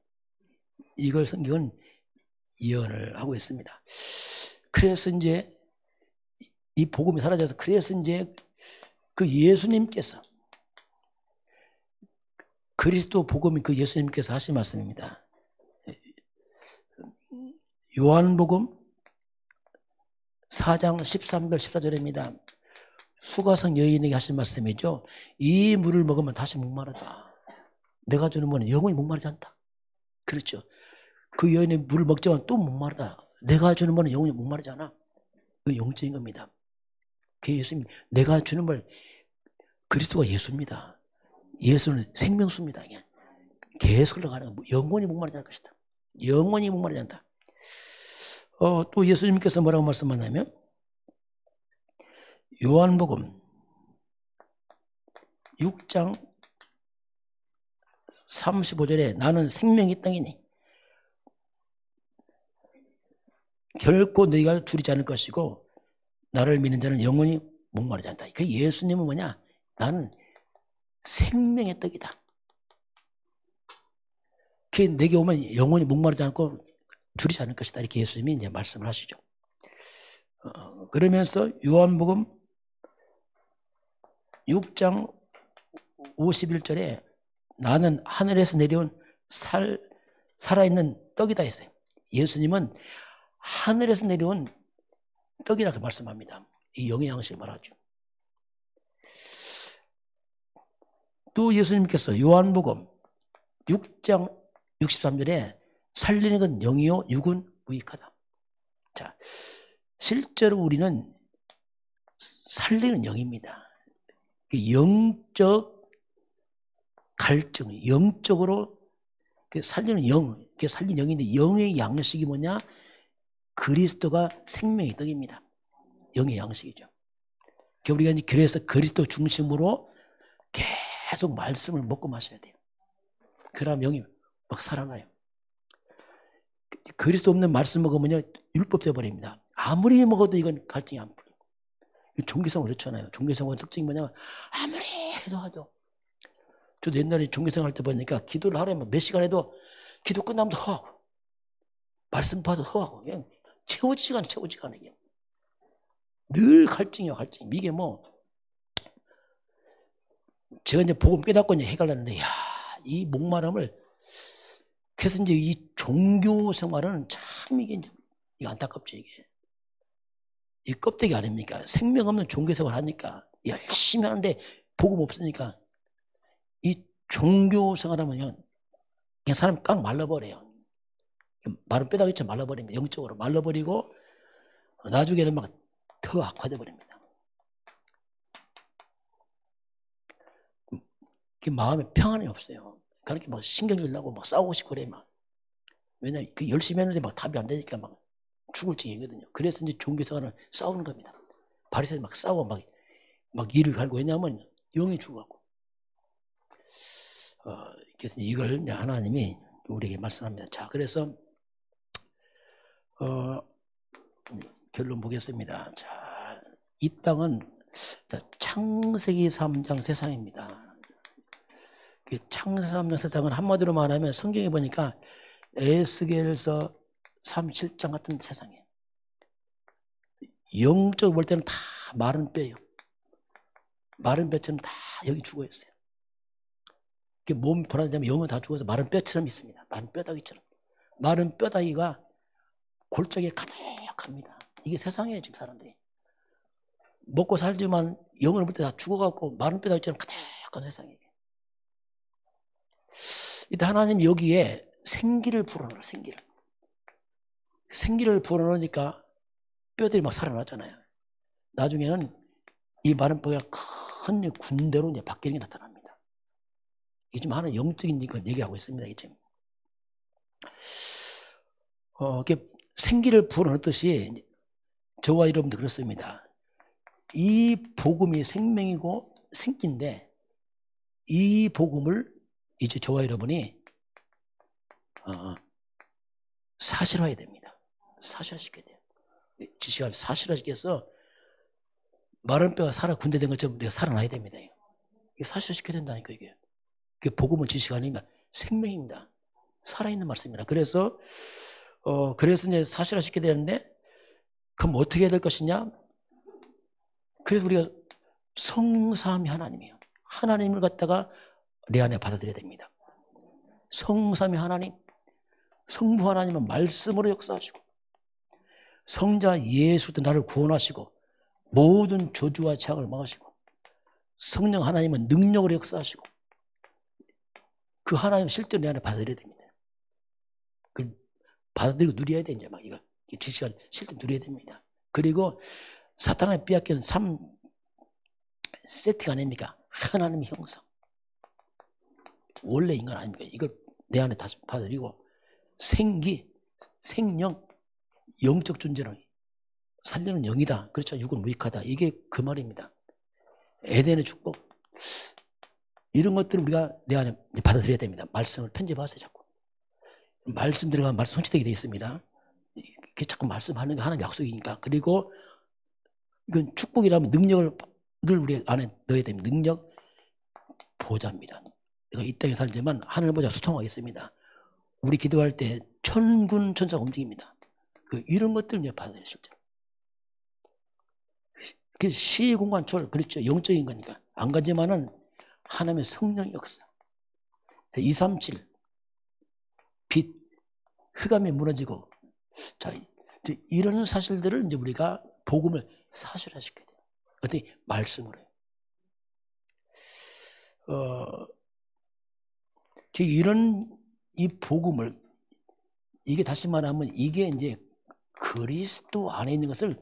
이걸 성경은 예언을 하고 있습니다. 그래서 이제 이 복음이 사라져서 그래서 이제 그 예수님께서 그리스도 복음이 그 예수님께서 하신 말씀입니다. 요한복음 4장 13절 14절입니다. 수가성 여인에게 하신 말씀이죠. 이 물을 먹으면 다시 목마르다. 내가 주는 물은 영원히 목마르지 않다. 그렇죠. 그 여인의 물을 먹지만 또 목마르다. 내가 주는 물은 영원히 목마르지 않아. 그 영적인 겁니다. 그 예수님, 내가 주는 물, 그리스도가 예수입니다. 예수는 생명수입니다. 계속 흘러가는 거. 영원히 목마르지 않을 것이다. 영원히 목마르지 않다. 또 예수님께서 뭐라고 말씀하냐면 요한복음 6장 35절에 나는 생명이 땅이니 결코 너희가 줄이지 않을 것이고 나를 믿는 자는 영원히 목마르지 않다. 그 예수님은 뭐냐? 나는 생명의 떡이다. 그 내게 오면 영원히 목마르지 않고 줄이지 않을 것이다. 이렇게 예수님이 이제 말씀을 하시죠. 그러면서 요한복음 6장 51절에 나는 하늘에서 내려온 살아있는 떡이다 했어요. 예수님은 하늘에서 내려온 떡이라고 말씀합니다. 이 영의 양식을 말하죠. 또 예수님께서 요한복음 6장 63절에 살리는 건 영이요 육은 무익하다. 자, 실제로 우리는 살리는 영입니다. 영적 갈증, 영적으로 살리는 영, 살린 영인데 영의 양식이 뭐냐? 그리스도가 생명의 떡입니다. 영의 양식이죠. 우리가 이제 그래서 그리스도 중심으로 계속 말씀을 먹고 마셔야 돼요. 그러면 영이 막 살아나요. 그리스도 없는 말씀 먹으면 율법 되어버립니다. 아무리 먹어도 이건 갈증이 안 풀리고. 종교생활 그렇잖아요. 종교생활 특징이 뭐냐면 아무리 해도 하죠. 저도 옛날에 종교생활 할 때 보니까 기도를 하루에 몇 시간 해도 기도 끝나면 허하고 말씀 봐도 허하고 그냥 채워지지가 않아요. 늘 갈증이야 갈증. 이게 뭐 제가 이제 복음 깨닫고 이제 해결하는데, 야, 이 목마름을, 그래서 이제 이 종교 생활은 참 이게 이제 안타깝죠, 이게. 이 껍데기 아닙니까? 생명 없는 종교 생활 하니까 열심히 하는데 복음 없으니까 이 종교 생활하면 그냥 사람 깡 말라버려요. 마른 뼈다귀처럼 말라버립니다. 영적으로 말라버리고 나중에는 막 더 악화돼 버립니다. 마음에 평안이 없어요. 그렇게 막 신경질 나고 막 싸우고 싶고 그래 막. 왜냐면 그 열심히 했는데 막 답이 안 되니까 막 죽을 징이거든요. 그래서 이제 종교생활은 싸우는 겁니다. 바리새인 막 싸우고 막 이를 갈고, 왜냐하면 영이 죽어갖고. 그래서 이걸 이제 하나님이 우리에게 말씀합니다. 자, 그래서 결론 보겠습니다. 자, 이 땅은 창세기 3장 세상입니다. 창세기 3장 세상은 한마디로 말하면 성경에 보니까 에스겔서 37장 같은 세상이에요. 영적으로 볼 때는 다 마른 뼈예요. 마른 뼈처럼 다 여기 죽어 있어요. 몸이 돌아다니면 영은 다 죽어서 마른 뼈처럼 있습니다. 마른 뼈다귀처럼. 마른 뼈다귀가 골짜기에 가득합니다. 이게 세상이에요, 지금 사람들이. 먹고 살지만 영을 볼 때 다 죽어갖고 마른 뼈다귀처럼 가득한 세상이에요. 이때 하나님 여기에 생기를 불어넣어요, 생기를. 생기를 불어넣으니까 뼈들이 막 살아나잖아요. 나중에는 이 마른 뼈가 큰 군대로 이제 바뀌는 게 나타납니다. 이게 지금 하나의 영적인 걸 얘기하고 있습니다. 이게 지금. 이렇게 생기를 불어넣듯이 저와 여러분도 그렇습니다. 이 복음이 생명이고 생기인데 이 복음을 이제 저와 여러분이 사실화해야 됩니다. 사실화시켜야 돼요. 지시가 사실화시켜서 마른 뼈가 살아 군대 된 것처럼 내가 살아나야 됩니다. 이게 사실화시켜야 된다니까 이게. 그게 복음은 지시가 아닙니다. 생명입니다. 살아있는 말씀입니다. 그래서 이제 사실화시켜야 되는데 그럼 어떻게 해야 될 것이냐? 그래서 우리가 성삼위 하나님이에요. 하나님을 갖다가 내 안에 받아들여야 됩니다. 성삼위 하나님, 성부 하나님은 말씀으로 역사하시고 성자 예수도 나를 구원하시고 모든 저주와 재앙을 막으시고 성령 하나님은 능력으로 역사하시고 그 하나님 실제로 내 안에 받아들여야 됩니다. 그 받아들이고 누려야 돼. 이제 막 이거 지시가 실제 누려야 됩니다. 그리고 사탄의 빼앗기는 3세트가 아닙니까? 하나님의 형상. 원래 인간 아닙니까? 이걸 내 안에 다시 받아들이고 생기, 생명, 영적 존재는 살려는 영이다. 그렇죠. 육은 무익하다. 이게 그 말입니다. 에덴의 축복. 이런 것들을 우리가 내 안에 받아들여야 됩니다. 말씀을 편집하세요. 자꾸. 말씀 들어가면 말씀 성취되게 되어 있습니다. 이게 자꾸 말씀하는 게 하나님의 약속이니까. 그리고 이건 축복이라면 능력을 우리 안에 넣어야 됩니다. 능력 보좌입니다. 내가 이 땅에 살지만 하늘 보좌 수통하겠습니다. 우리 기도할 때 천군 천사가 움직입니다. 이런 것들을 이제 받아들여야 실제. 그 시공간철 그렇죠. 영적인 거니까 안 가지만은 하나님의 성령의 역사. 237 빛 흑암이 무너지고 자 이런 사실들을 이제 우리가 복음을 사실화시켜야 돼요. 어떻게 말씀으로 해요. 이런 이 복음을 이게 다시 말하면 이게 이제 그리스도 안에 있는 것을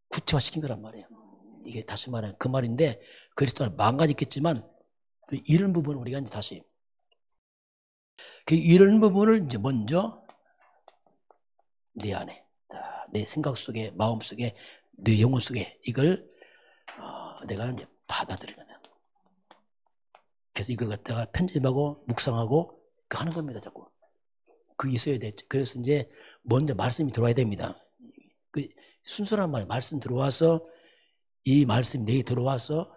구체화시킨 거란 말이에요. 이게 다시 말하면 그 말인데 그리스도 안에 망가졌겠지만 이런 부분을 우리가 이제 다시 이런 부분을 이제 먼저 내 안에 내 생각 속에 마음 속에 내 영혼 속에 이걸 내가 이제 받아들이는 거예요. 그래서 이걸 갖다가 편집하고 묵상하고 하는 겁니다. 자꾸 그 있어야 돼. 그래서 이제 먼저 말씀이 들어와야 됩니다. 그 순수한 말이에요. 말씀 들어와서 이 말씀이 내게 들어와서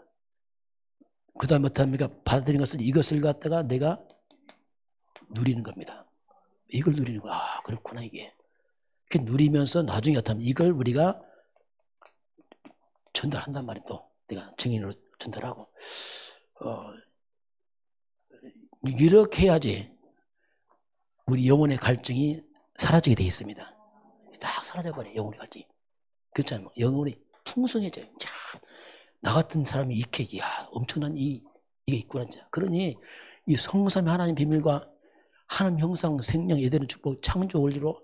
그 다음에 어떻습니까? 받아들인 것을 이것을 갖다가 내가 누리는 겁니다. 이걸 누리는 거야. 아 그렇구나 이게. 이렇게 누리면서 나중에 어떻게 하면 이걸 우리가 전달한단 말이에요. 또 내가 증인으로 전달하고 이렇게 해야지 우리 영혼의 갈증이 사라지게 되어 있습니다. 딱 사라져버려요. 영혼의 갈증이. 그렇잖아요. 영혼이 풍성해져요. 자, 나 같은 사람이 이렇게 엄청난 이게 있구나. 그러니 이 성삼위 하나님 비밀과 하나님 형상, 생명, 예대는 축복, 창조 원리로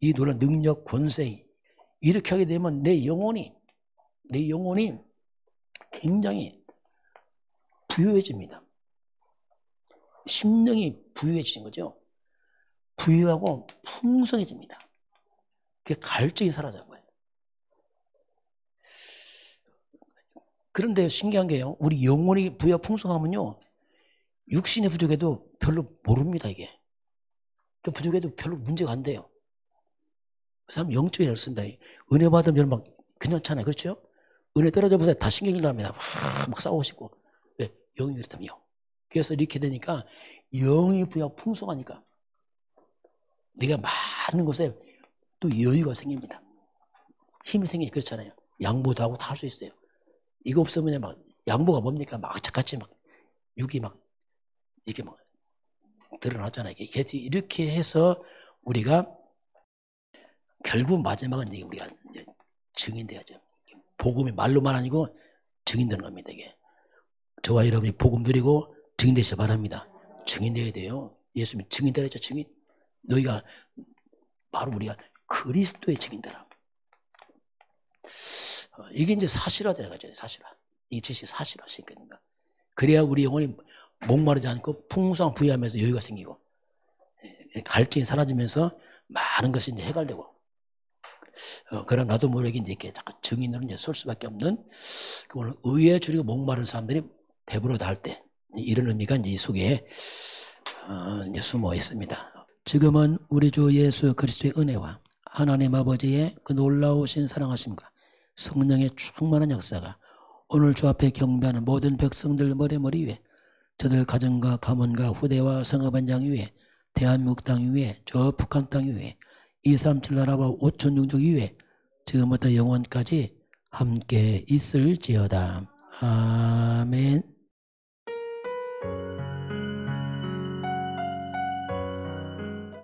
이 놀라운 능력, 권세 이렇게 하게 되면 내 영혼이 굉장히 부유해집니다. 심령이 부유해지는 거죠. 부유하고 풍성해집니다. 그게 갈증이 사라져버려요. 그런데 신기한 게요. 우리 영혼이 부유하고 풍성하면요. 육신의 부족에도 별로 모릅니다, 이게. 부족해도 별로 문제가 안 돼요. 그 사람 영적이 그렇습니다. 은혜 받으면 막 괜찮잖아요. 그렇죠? 은혜 떨어져 보세요. 다 신경이 납니다. 막 싸우고 싶고. 왜? 영이 그렇다며. 그래서 이렇게 되니까 영이 부유하고 풍성하니까 내가 많은 것에 또 여유가 생깁니다. 힘이 생기니 그렇잖아요. 양보도 하고 다 할 수 있어요. 이거 없으면 막 양보가 뭡니까? 막 악착같이 막 육이 막 이렇게 막 드러나잖아요. 이렇게 해서 우리가 결국 마지막은 이제 우리가 이제 증인돼야죠. 복음이 말로만 아니고 증인되는 겁니다. 이게 저와 여러분이 복음 드리고 증인되시기 바랍니다. 증인돼야 돼요. 예수님이 증인되라 했죠. 증인. 너희가 바로 우리가 그리스도의 증인되라. 이게 이제 사실화되는 거죠. 사실화. 이 지식이 사실화시키니까. 그래야 우리 영혼이 목마르지 않고 풍성한 부유하면서 여유가 생기고 갈증이 사라지면서 많은 것이 이제 해결되고 그럼 나도 모르게 이제 이렇게 자꾸 증인으로 이제 쏠 수밖에 없는 오늘 의에 줄이고 목마른 사람들이 배부르다 할 때 이런 의미가 이제 이 속에 이제 숨어 있습니다. 지금은 우리 주 예수 그리스도의 은혜와 하나님 아버지의 그 놀라우신 사랑하심과 성령의 충만한 역사가 오늘 주 앞에 경배하는 모든 백성들 머리 위에 저들 가정과 가문과 후대와 성읍한 장 위에 대한민국 땅 위에 저 북한 땅 위에 237 나라와 5천 종족 위에 지금부터 영원까지 함께 있을지어다. 아멘.